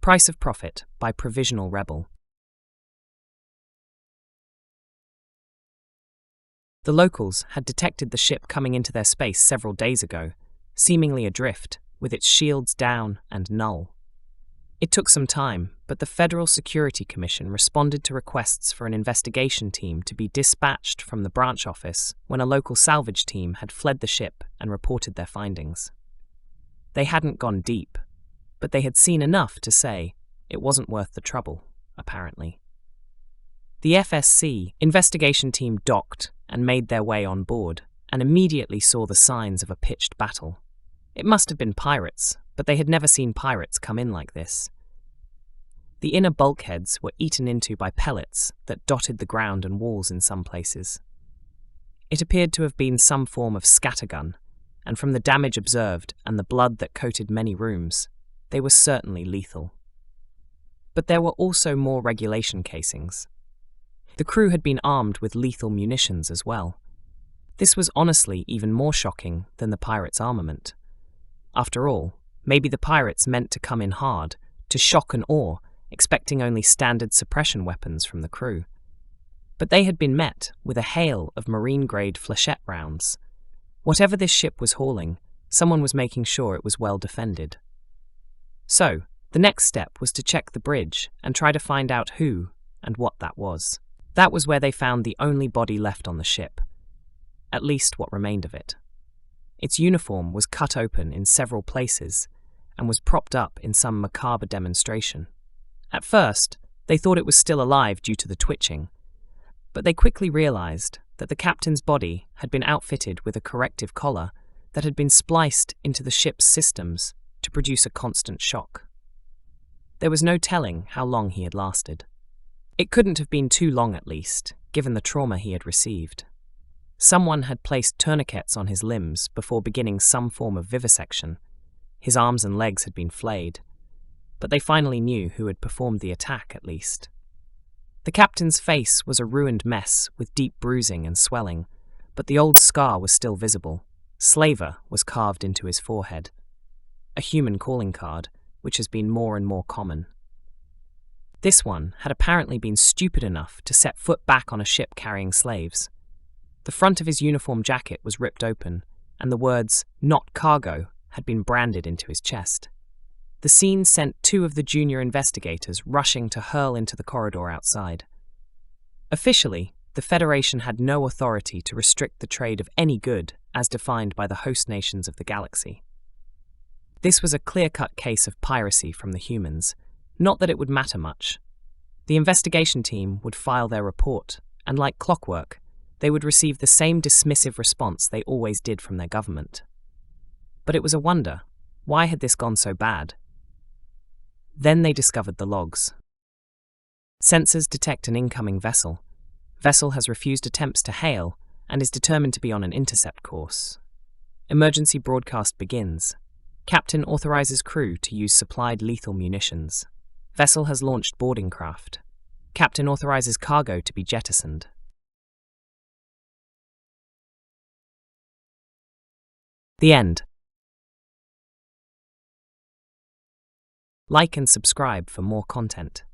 Price of Profit by ProvisionalRebel. The locals had detected the ship coming into their space several days ago, seemingly adrift, with its shields down and null. It took some time, but the Federal Security Commission responded to requests for an investigation team to be dispatched from the branch office when a local salvage team had fled the ship and reported their findings. They hadn't gone deep, but they had seen enough to say it wasn't worth the trouble, apparently. The FSC investigation team docked and made their way on board, and immediately saw the signs of a pitched battle. It must have been pirates, but they had never seen pirates come in like this. The inner bulkheads were eaten into by pellets that dotted the ground and walls in some places. It appeared to have been some form of scattergun, and from the damage observed and the blood that coated many rooms, they were certainly lethal. But there were also more regulation casings. The crew had been armed with lethal munitions as well. This was honestly even more shocking than the pirates' armament. After all, maybe the pirates meant to come in hard, to shock and awe, expecting only standard suppression weapons from the crew. But they had been met with a hail of marine-grade flechette rounds. Whatever this ship was hauling, someone was making sure it was well defended. So, the next step was to check the bridge and try to find out who and what that was. That was where they found the only body left on the ship, at least what remained of it. Its uniform was cut open in several places and was propped up in some macabre demonstration. At first, they thought it was still alive due to the twitching, but they quickly realized that the captain's body had been outfitted with a corrective collar that had been spliced into the ship's systems to produce a constant shock. There was no telling how long he had lasted. It couldn't have been too long at least, given the trauma he had received. Someone had placed tourniquets on his limbs before beginning some form of vivisection. His arms and legs had been flayed, but they finally knew who had performed the attack at least. The captain's face was a ruined mess with deep bruising and swelling, but the old scar was still visible. Slaver was carved into his forehead. A human calling card, which has been more and more common. This one had apparently been stupid enough to set foot back on a ship carrying slaves. The front of his uniform jacket was ripped open, and the words, "Not cargo," had been branded into his chest. The scene sent two of the junior investigators rushing to hurl into the corridor outside. Officially, the Federation had no authority to restrict the trade of any good as defined by the host nations of the galaxy. This was a clear-cut case of piracy from the humans, not that it would matter much. The investigation team would file their report, and like clockwork, they would receive the same dismissive response they always did from their government. But it was a wonder, why had this gone so bad? Then they discovered the logs. Sensors detect an incoming vessel. Vessel has refused attempts to hail and is determined to be on an intercept course. Emergency broadcast begins. Captain authorizes crew to use supplied lethal munitions. Vessel has launched boarding craft. Captain authorizes cargo to be jettisoned. The end. Like and subscribe for more content.